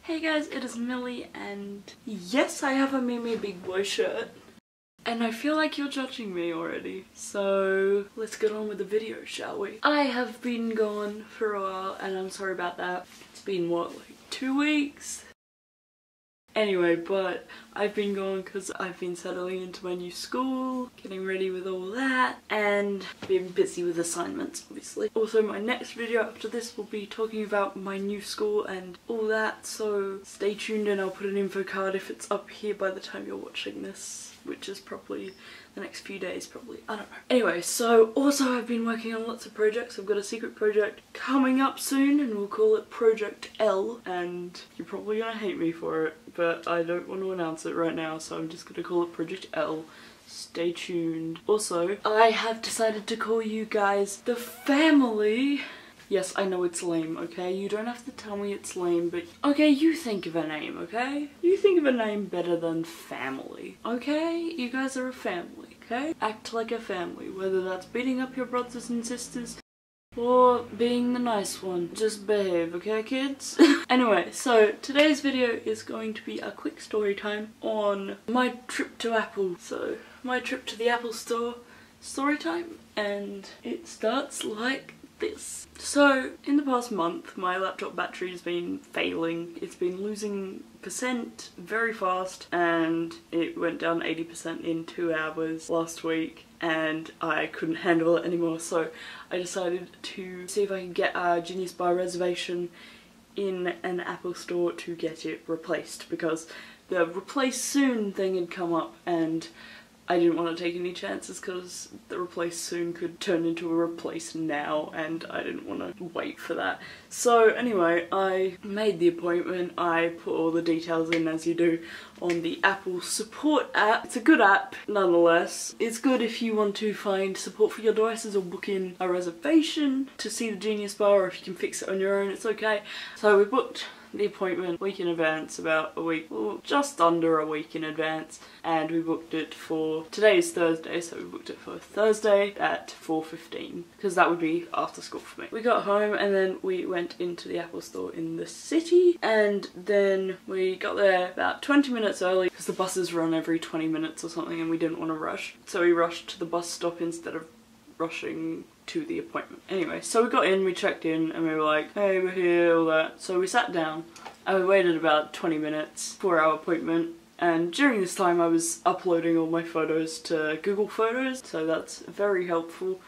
Hey guys, it is Millie, and yes, I have a Mimi Big Boy shirt. And I feel like you're judging me already. So let's get on with the video, shall we? I have been gone for a while, and I'm sorry about that. It's been what, like 2 weeks? Anyway, but I've been gone because I've been settling into my new school, getting ready with all that, and being busy with assignments, obviously. Also, my next video after this will be talking about my new school and all that, so stay tuned and I'll put an info card if it's up here by the time you're watching this, which is probably the next few days, probably. I don't know. Anyway, so also I've been working on lots of projects. I've got a secret project coming up soon and we'll call it Project L, and you're probably gonna hate me for it, but I don't want to announce it right now, so I'm just gonna call it Project L. Stay tuned. Also, I have decided to call you guys the family. Yes, I know it's lame, okay? You don't have to tell me it's lame, but okay, you think of a name, okay? You think of a name better than family, okay? You guys are a family, okay? Act like a family, whether that's beating up your brothers and sisters or being the nice one. Just behave, okay, kids? Anyway, so today's video is going to be a quick story time on my trip to Apple. So, my trip to the Apple store, story time, and it starts like this. So, in the past month, my laptop battery has been failing. It's been losing percent very fast, and it went down 80% in 2 hours last week, and I couldn't handle it anymore, so I decided to see if I could get a Genius Bar reservation in an Apple store to get it replaced, because the replace soon thing had come up and I didn't want to take any chances because the replace soon could turn into a replace now, and I didn't want to wait for that. So anyway, I made the appointment. I put all the details in as you do on the Apple support app. It's a good app nonetheless. It's good if you want to find support for your devices or book in a reservation to see the Genius Bar, or if you can fix it on your own, it's okay. So we booked the appointment a week in advance, about a week, well, just under a week in advance, and we booked it for, today's Thursday, so we booked it for Thursday at 4:15, because that would be after school for me. We got home and then we went into the Apple store in the city, and then we got there about 20 minutes early because the buses run every 20 minutes or something and we didn't want to rush, so we rushed to the bus stop instead of rushing to the appointment. Anyway, so we got in, we checked in, and we were like, hey, we're here, all that. So we sat down and we waited about 20 minutes for our appointment, and during this time I was uploading all my photos to Google Photos, so that's very helpful.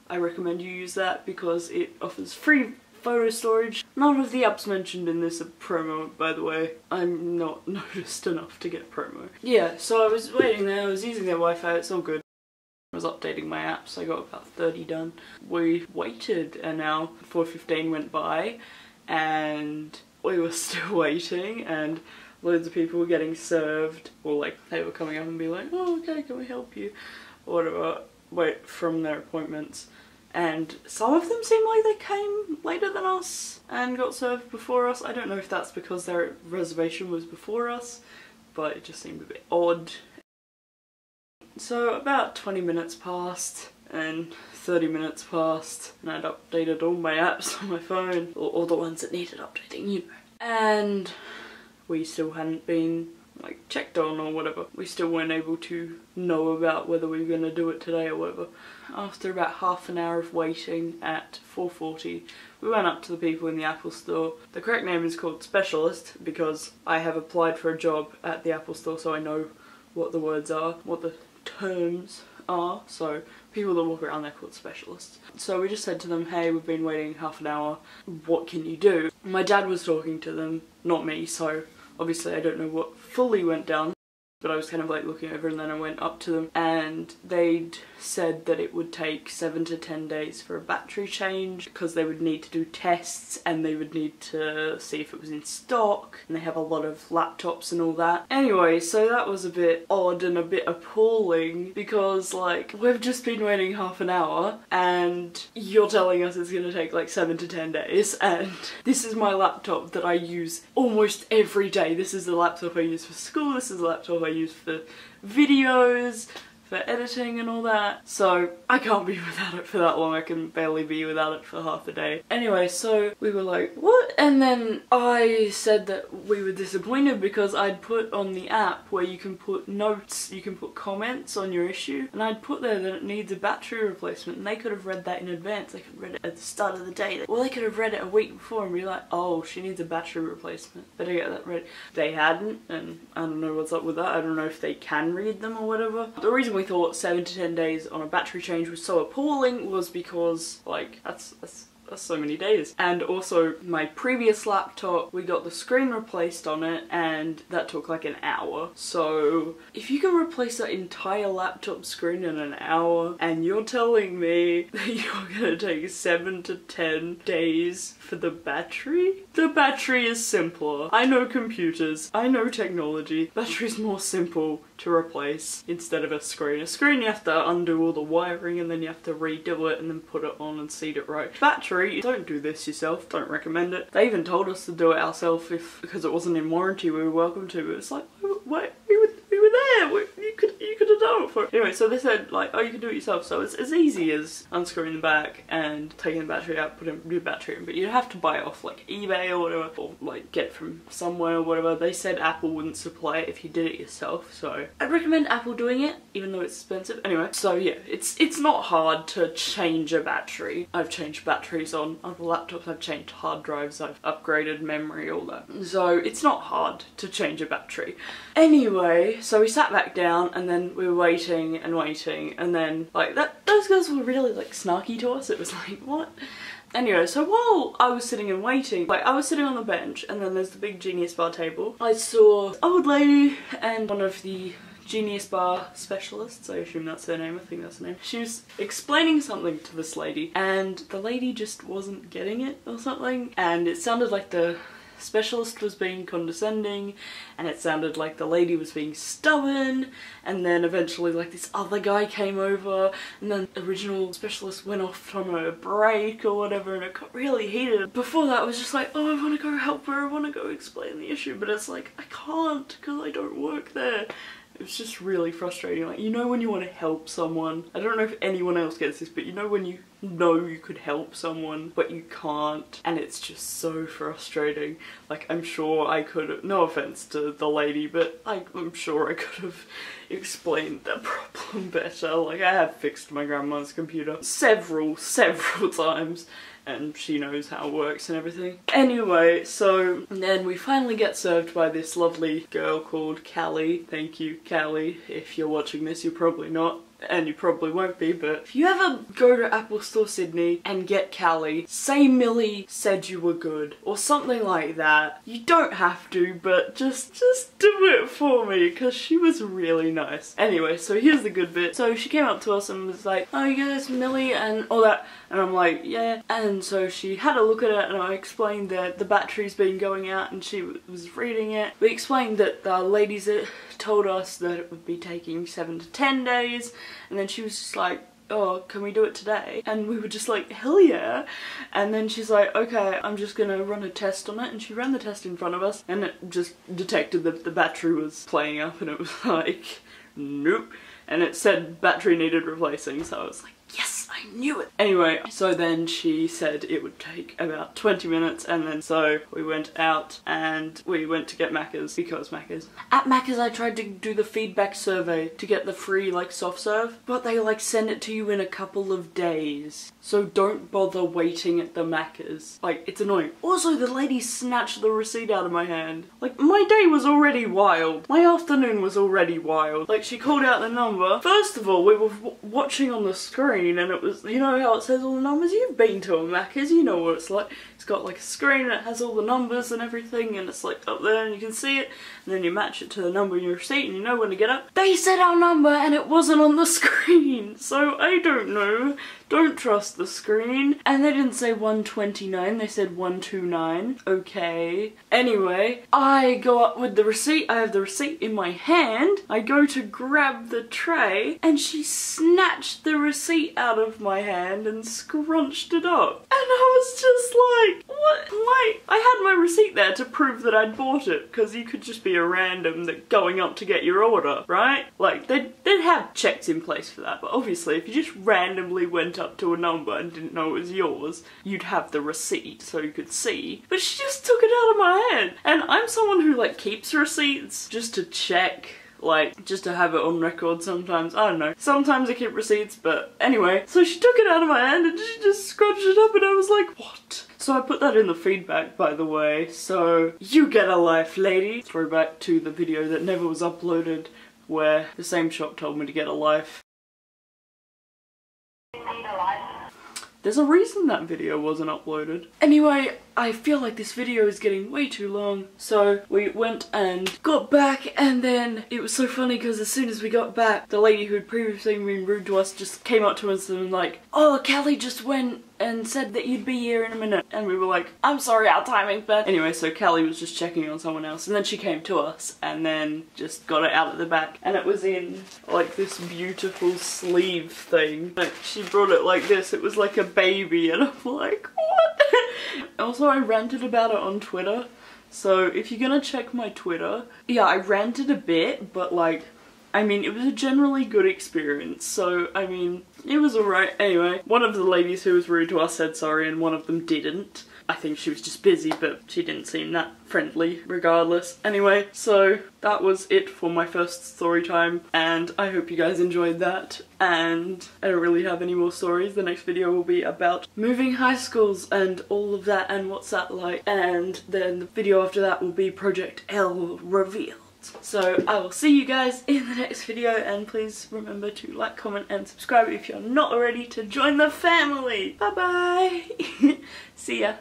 I recommend you use that because it offers free photo storage. None of the apps mentioned in this are promo, by the way. I'm not noticed enough to get promo. Yeah, so I was waiting there, I was using their Wi-Fi, it's all good. I was updating my apps, I got about 30 done. We waited, and now 4:15 went by and we were still waiting, and loads of people were getting served, or like they were coming up and be like, oh okay, can we help you, or whatever, wait from their appointments. And some of them seemed like they came later than us and got served before us. I don't know if that's because their reservation was before us, but it just seemed a bit odd. So about 20 minutes passed and 30 minutes passed, and I'd updated all my apps on my phone, or all the ones that needed updating, you know. And we still hadn't been like checked on or whatever. We still weren't able to know about whether we were going to do it today or whatever. After about half an hour of waiting at 4:40, we went up to the people in the Apple store. The correct name is called Specialist because I have applied for a job at the Apple store, so I know what the words are, what the terms are, so people that walk around, they're called specialists. So we just said to them, hey, we've been waiting half an hour, what can you do? My dad was talking to them, not me, so obviously I don't know what fully went down, but I was kind of like looking over, and then I went up to them and they'd said that it would take 7 to 10 days for a battery change because they would need to do tests and they would need to see if it was in stock, and they have a lot of laptops and all that. Anyway, so that was a bit odd and a bit appalling because like we've just been waiting half an hour and you're telling us it's gonna take like 7 to 10 days, and this is my laptop that I use almost every day. This is the laptop I use for school, this is the laptop I use for videos, for editing and all that. So I can't be without it for that long. I can barely be without it for half a day. Anyway, so we were like, what? And then I said that we were disappointed because I'd put on the app where you can put notes, you can put comments on your issue, and I'd put there that it needs a battery replacement, and they could have read that in advance. They could have read it at the start of the day. Well, they could have read it a week before and be like, oh, she needs a battery replacement. Better get that read. They hadn't, and I don't know what's up with that. I don't know if they can read them or whatever. The reason we thought 7 to 10 days on a battery change was so appalling was because, like, that's so many days. And also my previous laptop, we got the screen replaced on it and that took like an hour. So if you can replace that entire laptop screen in an hour and you're telling me that you're gonna take 7 to 10 days for the battery? The battery is simpler. I know computers, I know technology. Battery's more simple to replace instead of a screen. A screen you have to undo all the wiring and then you have to redo it and then put it on and seat it right. Battery, don't do this yourself, don't recommend it. They even told us to do it ourselves because it wasn't in warranty, we were welcome to, but it's like, wait, we were there, you could have done it for it. Anyway, so they said like, oh, you can do it yourself, so it's as easy as unscrewing the back and taking the battery out, putting a new battery in, but you'd have to buy it off like eBay or whatever, or like get it from somewhere or whatever. They said Apple wouldn't supply it if you did it yourself, so I'd recommend Apple doing it, even though it's expensive. Anyway, so yeah, it's not hard to change a battery. I've changed batteries on other laptops, I've changed hard drives, I've upgraded memory, all that. So it's not hard to change a battery. Anyway, so we sat back down and then we were waiting and waiting, and then like those girls were really like snarky to us. It was like, what? Anyway, so while I was sitting and waiting, like I was sitting on the bench and then there's the big Genius Bar table. I saw an old lady and one of the Genius Bar specialists, I assume that's her name, I think that's her name. She was explaining something to this lady and the lady just wasn't getting it or something, and it sounded like the specialist was being condescending and it sounded like the lady was being stubborn, and then eventually like this other guy came over and then the original specialist went off from a break or whatever and it got really heated. Before that I was just like, oh, I want to go help her, I want to go explain the issue, but it's like I can't because I don't work there. It was just really frustrating. Like, you know when you want to help someone, I don't know if anyone else gets this, but you know when you know you could help someone but you can't, and it's just so frustrating. Like, I'm sure I could have, no offense to the lady, but I'm sure I could have explained the problem better. Like, I have fixed my grandma's computer several times and she knows how it works and everything. Anyway, so then we finally get served by this lovely girl called Callie. Thank you, Callie. If you're watching this, you're probably not, and you probably won't be, but if you ever go to Apple Store Sydney and get Callie, say Millie said you were good, or something like that. You don't have to, but just do it for me, because she was really nice. Anyway, so here's the good bit. So she came up to us and was like, oh, you guys, Millie, and all that, and I'm like, yeah. And so she had a look at it and I explained that the battery's been going out and she was reading it. We explained that the ladies that told us that it would be taking 7 to 10 days, and then she was just like, oh, can we do it today? And we were just like, hell yeah. And then she's like, okay, I'm just gonna run a test on it, and she ran the test in front of us and it just detected that the battery was playing up and it was like, nope. And it said battery needed replacing, so I was like, yes, I knew it. Anyway, so then she said it would take about 20 minutes, and then so we went out and we went to get Macca's, because Macca's. At Macca's I tried to do the feedback survey to get the free like soft serve, but they like send it to you in a couple of days. So don't bother waiting at the Macca's. Like, it's annoying. Also, the lady snatched the receipt out of my hand. Like, my day was already wild. My afternoon was already wild. Like, she called out the number. First of all, we were watching on the screen and it was, you know how it says all the numbers? You've been to a Macca's, you know what it's like. It's got like a screen and it has all the numbers and everything, and it's like up there and you can see it, and then you match it to the number in your receipt and you know when to get up. They said our number and it wasn't on the screen, so I don't know. don't trust the screen. And they didn't say 129, they said 129. Okay. Anyway, I go up with the receipt. I have the receipt in my hand. I go to grab the tray and she snatched the receipt out of my hand and scrunched it up. And I was just like, what? Like, I had my receipt there to prove that I'd bought it, because you could just be a random that going up to get your order, right? Like, they'd have checks in place for that, but obviously if you just randomly went up to a number and didn't know it was yours, you'd have the receipt so you could see. But she just took it out of my hand. And I'm someone who like keeps receipts just to check, like, just to have it on record sometimes. I don't know. Sometimes I keep receipts, but anyway. So she took it out of my hand and she just scrunched it up and I was like, what? So I put that in the feedback, by the way. So you get a life, lady. Throwback to the video that never was uploaded where the same shop told me to get a life. There's a reason that video wasn't uploaded. Anyway, I feel like this video is getting way too long, so we went and got back, and then it was so funny because as soon as we got back, the lady who had previously been rude to us just came up to us and like, oh, Callie just went and said that you'd be here in a minute. And we were like, I'm sorry, our timing, but anyway, so Callie was just checking on someone else, and then she came to us and then just got it out of the back, and it was in like this beautiful sleeve thing. Like, she brought it like this, it was like a baby, and I'm like, what? Also, I ranted about it on Twitter, so if you're gonna check my Twitter, yeah, I ranted a bit, but like, I mean, it was a generally good experience, so, I mean, it was alright. Anyway, one of the ladies who was rude to us said sorry and one of them didn't. I think she was just busy, but she didn't seem that friendly regardless. Anyway, so that was it for my first story time, and I hope you guys enjoyed that. And I don't really have any more stories. The next video will be about moving high schools and all of that and what's that like. And then the video after that will be Project L revealed. So I will see you guys in the next video, and please remember to like, comment and subscribe if you're not already to join the family. Bye bye. See ya.